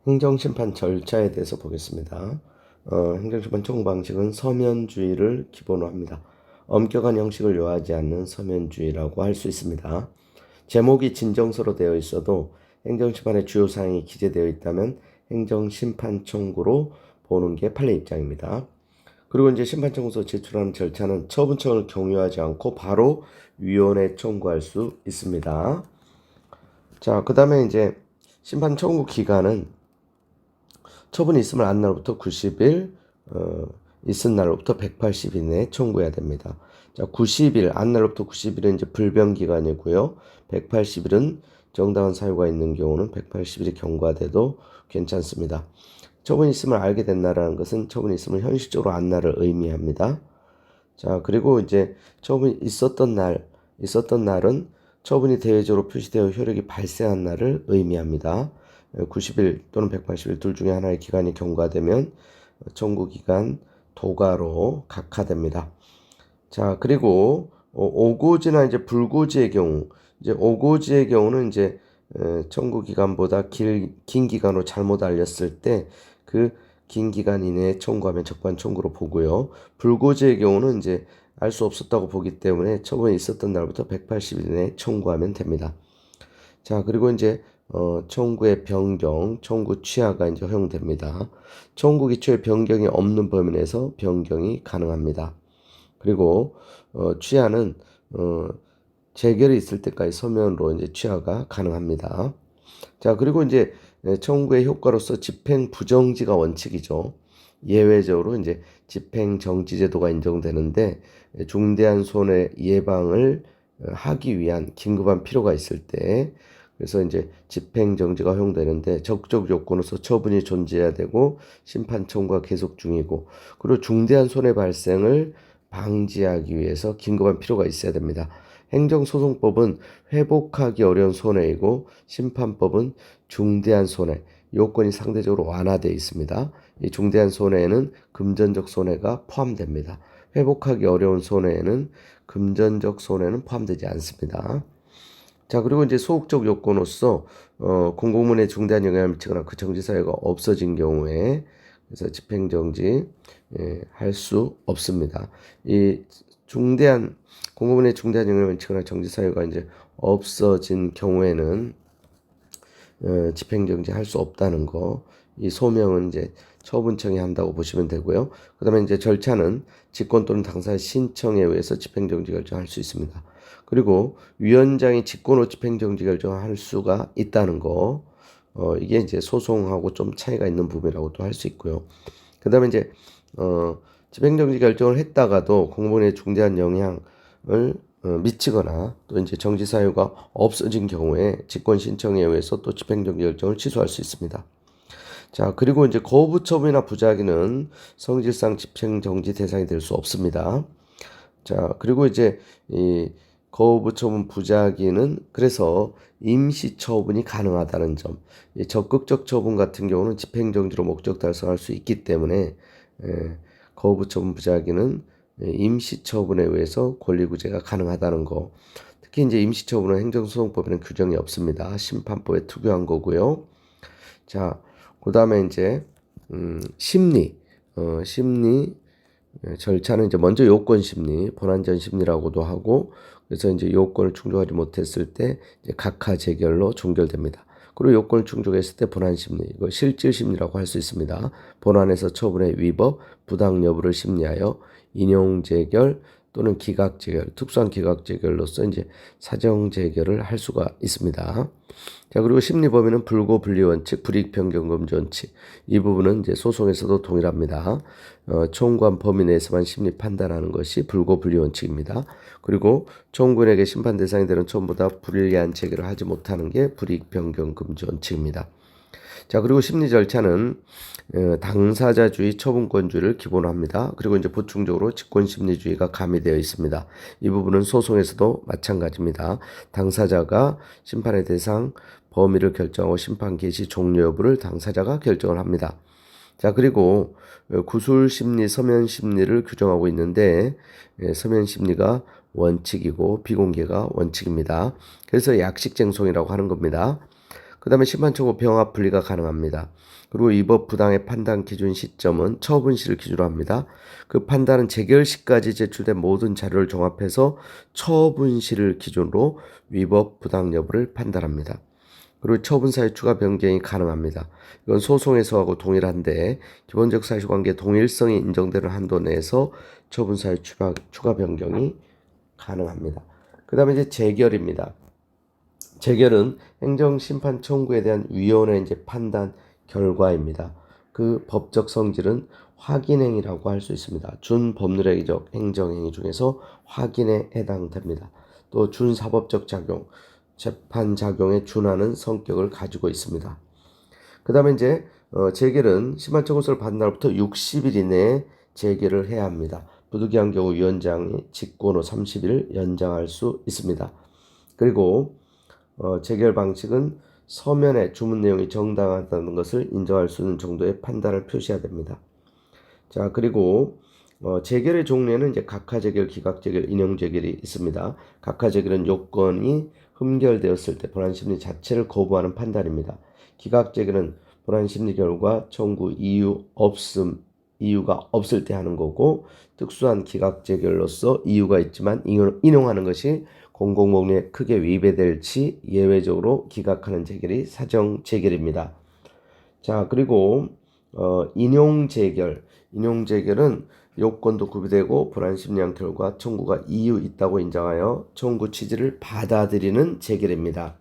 행정심판 절차에 대해서 보겠습니다. 행정심판 총 방식은 서면주의를 기본으로 합니다. 엄격한 형식을 요하지 않는 서면주의라고 할 수 있습니다. 제목이 진정서로 되어 있어도 행정심판의 주요 사항이 기재되어 있다면 행정심판 청구로 보는 게 판례 입장입니다. 그리고 이제 심판 청구서 제출하는 절차는 처분청을 경유하지 않고 바로 위원회에 청구할 수 있습니다. 자, 그 다음에 이제 심판 청구 기간은 처분이 있으면 안 날로부터 90일, 있은 날로부터 180일 내에 청구해야 됩니다. 자, 90일, 안 날로부터 90일은 이제 불변 기간이고요. 180일은 정당한 사유가 있는 경우는 180일이 경과돼도 괜찮습니다. 처분이 있음을 알게 된다라는 것은 처분이 있으면 현실적으로 안 날을 의미합니다. 자, 그리고 이제 처분이 있었던 날은 처분이 대외적으로 표시되어 효력이 발생한 날을 의미합니다. 90일 또는 180일 둘 중에 하나의 기간이 경과되면 청구기간 도가로 각하됩니다. 자, 그리고 오고지나 이제 불고지의 경우, 이제 오고지의 경우는 이제 청구기간보다 긴 기간으로 잘못 알렸을 때 그 긴 기간 이내에 청구하면 적반 청구로 보고요. 불고지의 경우는 이제 알 수 없었다고 보기 때문에 처분이 있었던 날부터 180일 내에 청구하면 됩니다. 자, 그리고 이제 청구의 변경, 청구 취하가 이제 허용됩니다. 청구 기초의 변경이 없는 범위 내에서 변경이 가능합니다. 그리고 취하는 재결이 있을 때까지 서면으로 이제 취하가 가능합니다. 자, 그리고 이제 청구의 효과로서 집행 부정지가 원칙이죠. 예외적으로 이제 집행 정지 제도가 인정되는데 중대한 손해 예방을 하기 위한 긴급한 필요가 있을 때, 그래서 이제 집행 정지가 허용되는데 적적 요건으로서 처분이 존재해야 되고 심판 청구가 계속 중이고, 그리고 중대한 손해 발생을 방지하기 위해서 긴급한 필요가 있어야 됩니다. 행정소송법은 회복하기 어려운 손해이고 심판법은 중대한 손해, 요건이 상대적으로 완화되어 있습니다. 이 중대한 손해에는 금전적 손해가 포함됩니다. 회복하기 어려운 손해에는 금전적 손해는 포함되지 않습니다. 자, 그리고 이제 소극적 요건으로서 공공문에 중대한 영향을 미치거나 그 정지 사유가 없어진 경우에 그래서 집행정지 할 수 없습니다. 이 공공문에 중대한 영향을 미치거나 정지 사유가 이제 없어진 경우에는 집행정지 할 수 없다는 거, 이 소명은 이제 처분청이 한다고 보시면 되고요. 그 다음에 이제 절차는 직권 또는 당사의 신청에 의해서 집행정지 결정할 수 있습니다. 그리고 위원장이 직권으로 집행정지 결정을 할 수가 있다는 거, 이게 이제 소송하고 좀 차이가 있는 부분이라고도 할 수 있고요. 그 다음에 이제 집행정지 결정을 했다가도 공무원에 중대한 영향을 미치거나 또 이제 정지 사유가 없어진 경우에 직권 신청에 의해서 또 집행정지 결정을 취소할 수 있습니다. 자, 그리고 이제 거부 처분이나 부작위는 성질상 집행정지 대상이 될 수 없습니다. 자, 그리고 이제 이 거부 처분 부작위는 그래서 임시 처분이 가능하다는 점. 이 적극적 처분 같은 경우는 집행정지로 목적 달성할 수 있기 때문에 거부 처분 부작위는 임시 처분에 의해서 권리구제가 가능하다는 거. 특히 이제 임시 처분은 행정소송법에는 규정이 없습니다. 심판법에 특유한 거고요. 자, 그다음에 이제 심리 절차는 이제 먼저 요건 심리, 본안전 심리라고도 하고, 그래서 이제 요건을 충족하지 못했을 때 이제 각하 재결로 종결됩니다. 그리고 요건을 충족했을 때 본안 심리, 이거 실질 심리라고 할 수 있습니다. 본안에서 처분의 위법, 부당 여부를 심리하여 인용 재결 또는 기각 재결, 특수한 기각 재결로서 이제 사정 재결을 할 수가 있습니다. 자, 그리고 심리 범위는 불고 분리 원칙, 불이익 변경 금지 원칙. 이 부분은 이제 소송에서도 동일합니다. 청구한 범위 내에서만 심리 판단하는 것이 불고 분리 원칙입니다. 그리고 청구인에게 심판 대상이 되는 처음보다 불리한 재결을 하지 못하는 게 불이익 변경 금지 원칙입니다. 자, 그리고 심리 절차는 당사자주의, 처분권주의를 기본으로 합니다. 그리고 이제 보충적으로 직권심리주의가 가미되어 있습니다. 이 부분은 소송에서도 마찬가지입니다. 당사자가 심판의 대상, 범위를 결정하고 심판 개시 종료 여부를 당사자가 결정을 합니다. 자, 그리고 구술심리, 서면심리를 규정하고 있는데 서면심리가 원칙이고 비공개가 원칙입니다. 그래서 약식쟁송이라고 하는 겁니다. 그 그 다음에 심판청구 병합 분리가 가능합니다. 그리고 위법 부당의 판단 기준 시점은 처분시를 기준으로 합니다. 그 판단은 재결시까지 제출된 모든 자료를 종합해서 처분시를 기준으로 위법 부당 여부를 판단합니다. 그리고 처분사의 추가 변경이 가능합니다. 이건 소송에서하고 동일한데 기본적 사실관계 동일성이 인정되는 한도 내에서 처분사의 추가 변경이 가능합니다. 그 다음에 이제 재결입니다. 재결은 행정심판 청구에 대한 위원회 판단 결과입니다. 그 법적 성질은 확인행위라고 할 수 있습니다. 준법률행위적 행정행위 중에서 확인에 해당됩니다. 또 준사법적 작용, 재판 작용에 준하는 성격을 가지고 있습니다. 그 다음에 재결은 심판 청구서를 받은 날부터 60일 이내에 재결을 해야 합니다. 부득이한 경우 위원장이 직권 후 30일 연장할 수 있습니다. 그리고 재결 방식은 서면에 주문 내용이 정당하다는 것을 인정할 수 있는 정도의 판단을 표시해야 됩니다. 자, 그리고 재결의 종류에는 각하재결, 기각재결, 인용재결이 있습니다. 각하재결은 요건이 흠결되었을 때 본안심리 자체를 거부하는 판단입니다. 기각재결은 본안심리 결과 청구 이유가 없을 때 하는 거고, 특수한 기각재결로서 이유가 있지만 인용하는 것이 공공복리에 크게 위배될 시 예외적으로 기각하는 재결이 사정재결입니다. 자, 그리고 인용재결은 요건도 구비되고 불안심리한 결과 청구가 이유 있다고 인정하여 청구 취지를 받아들이는 재결입니다.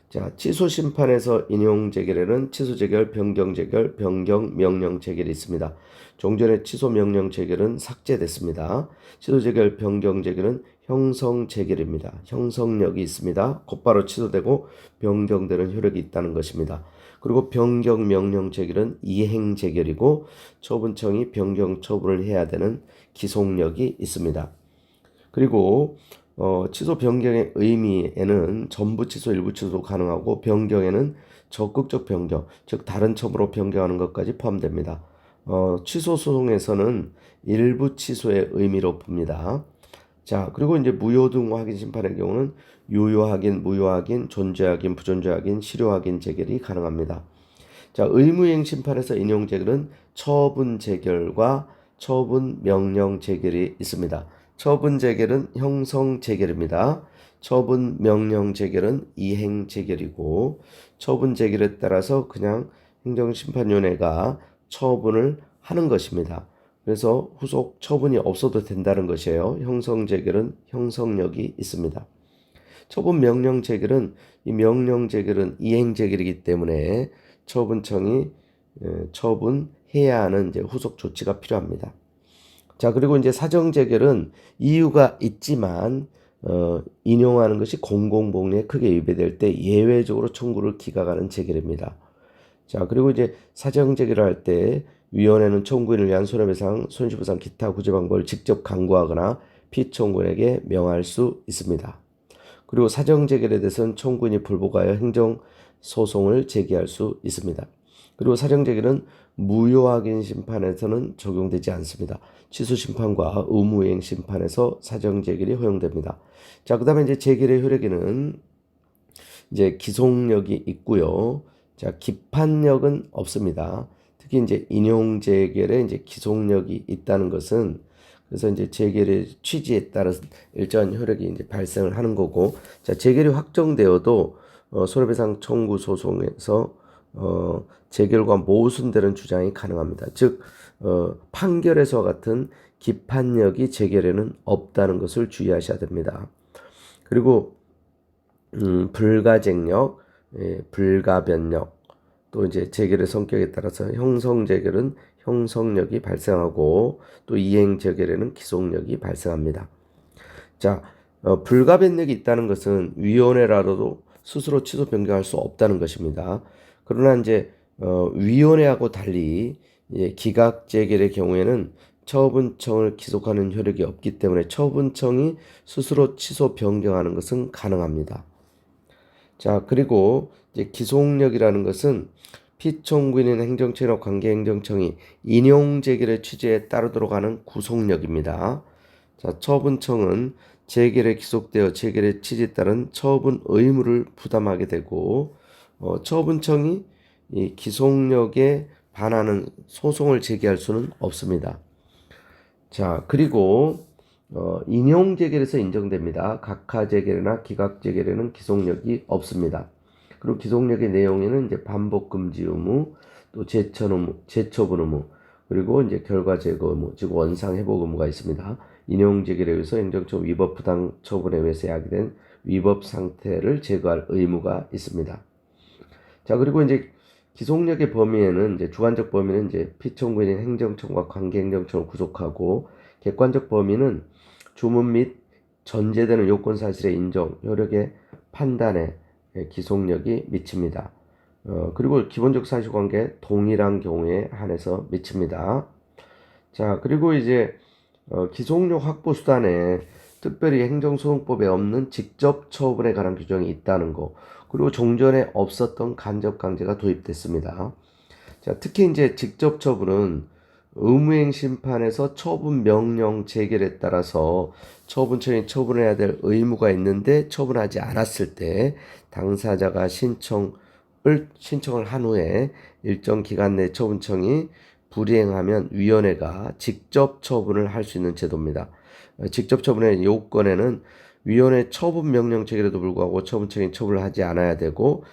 자, 취소심판에서 인용재결에는 취소재결, 변경재결, 변경명령재결이 있습니다. 종전의 취소명령재결은 삭제됐습니다. 취소재결, 변경재결은 형성재결입니다. 형성력이 있습니다. 곧바로 취소되고 변경되는 효력이 있다는 것입니다. 그리고 변경명령재결은 이행재결이고 처분청이 변경 처분을 해야 되는 기속력이 있습니다. 그리고 취소 변경의 의미에는 전부 취소, 일부 취소도 가능하고 변경에는 적극적 변경, 즉 다른 처분으로 변경하는 것까지 포함됩니다. 취소 소송에서는 일부 취소의 의미로 봅니다. 자, 그리고 무효 등 확인 심판의 경우는 유효 확인, 무효 확인, 존재 확인, 부존재 확인, 실효 확인 재결이 가능합니다. 자, 의무이행 심판에서 인용 재결은 처분 재결과 처분 명령 재결이 있습니다. 처분 재결은 형성 재결입니다. 처분 명령 재결은 이행 재결이고, 처분 재결에 따라서 그냥 행정심판위원회가 처분을 하는 것입니다. 그래서 후속 처분이 없어도 된다는 것이에요. 형성 재결은 형성력이 있습니다. 처분 명령 재결은 이 명령 재결은 이행 재결이기 때문에 처분청이 처분해야 하는 후속 조치가 필요합니다. 자, 그리고 사정 재결은 이유가 있지만 인용하는 것이 공공복리에 크게 위배될 때 예외적으로 청구를 기각하는 재결입니다. 자, 그리고 사정 재결을 할 때 위원회는 청구인을 위한 손해배상, 손실보상, 기타 구제 방법을 직접 강구하거나 피청구인에게 명할 수 있습니다. 그리고 사정 재결에 대해서는 청구인이 불복하여 행정소송을 제기할 수 있습니다. 그리고 사정 재결은 무효 확인 심판에서는 적용되지 않습니다. 취소 심판과 의무이행 심판에서 사정 재결이 허용됩니다. 자, 그다음에 재결의 효력에는 기속력이 있고요. 자, 기판력은 없습니다. 특히 인용 재결에 기속력이 있다는 것은 그래서 재결의 취지에 따라서 일정한 효력이 발생을 하는 거고, 자, 재결이 확정되어도 손해배상 청구 소송에서 재결과 모순되는 주장이 가능합니다. 즉 판결에서와 같은 기판력이 재결에는 없다는 것을 주의하셔야 됩니다. 그리고 불가쟁력, 불가변력, 또 재결의 성격에 따라서 형성 재결은 형성력이 발생하고 또 이행 재결에는 기속력이 발생합니다. 자, 불가변력이 있다는 것은 위원회라도 스스로 취소 변경할 수 없다는 것입니다. 그러나 위원회하고 달리 기각 재결의 경우에는 처분청을 기속하는 효력이 없기 때문에 처분청이 스스로 취소 변경하는 것은 가능합니다. 자, 그리고 기속력이라는 것은 피청구인인 행정처나 관계행정청이 인용 재결의 취지에 따르도록 하는 구속력입니다. 자, 처분청은 재결에 기속되어 재결의 취지에 따른 처분 의무를 부담하게 되고 처분청이 이 기속력에 반하는 소송을 제기할 수는 없습니다. 자, 그리고 인용재결에서 인정됩니다. 각하재결이나 기각재결에는 기속력이 없습니다. 그리고 기속력의 내용에는 이제 반복 금지 의무, 또 재처분 의무, 그리고 이제 결과 제거 의무, 즉 원상 회복 의무가 있습니다. 인용재결에 의해서 행정처분 위법 부당 처분에 의해서 야기된 위법 상태를 제거할 의무가 있습니다. 자, 그리고 이제 기속력의 범위에는 이제 주관적 범위는 이제 피청구인인 행정청과 관계행정청을 구속하고, 객관적 범위는 주문 및 전제되는 요건 사실의 인정, 효력의 판단에 기속력이 미칩니다. 그리고 기본적 사실관계 동일한 경우에 한해서 미칩니다. 자, 그리고 이제 기속력 확보 수단에 특별히 행정소송법에 없는 직접 처분에 관한 규정이 있다는 거, 그리고 종전에 없었던 간접 강제가 도입됐습니다. 자, 특히 이제 직접 처분은 의무행 심판에서 처분 명령 재결에 따라서 처분청이 처분해야 될 의무가 있는데 처분하지 않았을 때 당사자가 신청을 한 후에 일정 기간 내 처분청이 불이행하면 위원회가 직접 처분을 할 수 있는 제도입니다. 직접 처분의 요건에는 위원회 처분 명령 체결에도 불구하고 처분청이 처분을 하지 않아야 되고,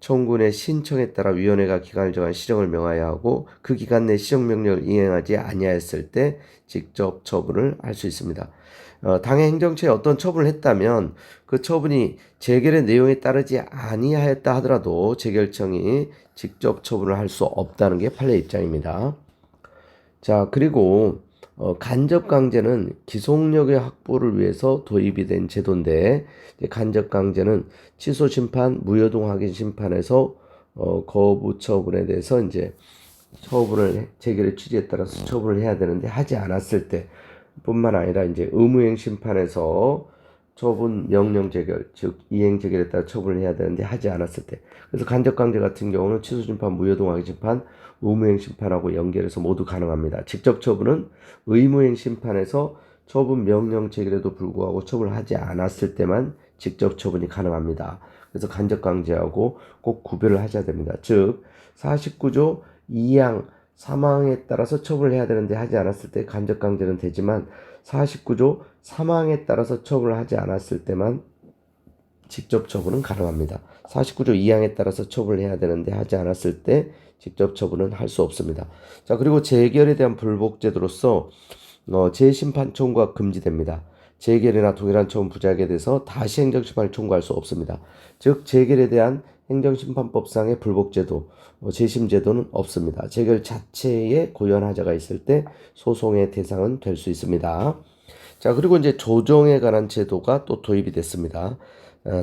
청구인의 신청에 따라 위원회가 기간을 정한 시정을 명하여야 하고, 그 기간 내 시정 명령을 이행하지 아니하였을 때 직접 처분을 할 수 있습니다. 당해 행정처에 어떤 처분을 했다면 그 처분이 재결의 내용에 따르지 아니하였다 하더라도 재결청이 직접 처분을 할 수 없다는 게 판례 입장입니다. 자, 그리고 간접강제는 기속력의 확보를 위해서 도입이 된 제도인데, 간접강제는 취소심판, 무효동 확인 심판에서 거부 처분에 대해서 이제 처분을 재결의 취지에 따라서 처분을 해야 되는데 하지 않았을 때 뿐만 아니라 이제 의무행 심판에서 처분 명령 재결, 즉 이행 재결에 따라 처분을 해야 되는데 하지 않았을 때, 그래서 간접강제 같은 경우는 취소심판, 무효동 확인 심판, 의무행 심판하고 연결해서 모두 가능합니다. 직접 처분은 의무행 심판에서 처분 명령 재결에도 불구하고 처분을 하지 않았을 때만 직접 처분이 가능합니다. 그래서 간접강제하고 꼭 구별을 하셔야 됩니다. 즉 49조 2항 사망에 따라서 처분을 해야 되는데 하지 않았을 때 간접강제는 되지만, 49조 3항에 따라서 처분을 하지 않았을 때만 직접 처분은 가능합니다. 49조 2항에 따라서 처분을 해야 되는데 하지 않았을 때 직접 처분은 할 수 없습니다. 자, 그리고 재결에 대한 불복제도로서 재심판 청구가 금지됩니다. 재결이나 동일한 처분 부작에 대해서 다시 행정심판을 청구할 수 없습니다. 즉 재결에 대한 행정심판법상의 불복제도, 재심제도는 없습니다. 재결 자체에 고유한 하자가 있을 때 소송의 대상은 될 수 있습니다. 자, 그리고 이제 조정에 관한 제도가 또 도입이 됐습니다.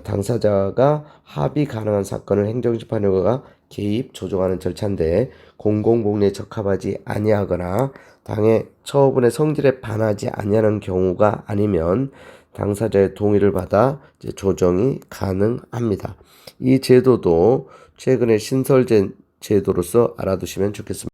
당사자가 합의 가능한 사건을 행정심판효과가 개입, 조정하는 절차인데, 공공복리에 적합하지 아니하거나 당의 처분의 성질에 반하지 아니하는 경우가 아니면 당사자의 동의를 받아 이제 조정이 가능합니다. 이 제도도 최근에 신설된 제도로서 알아두시면 좋겠습니다.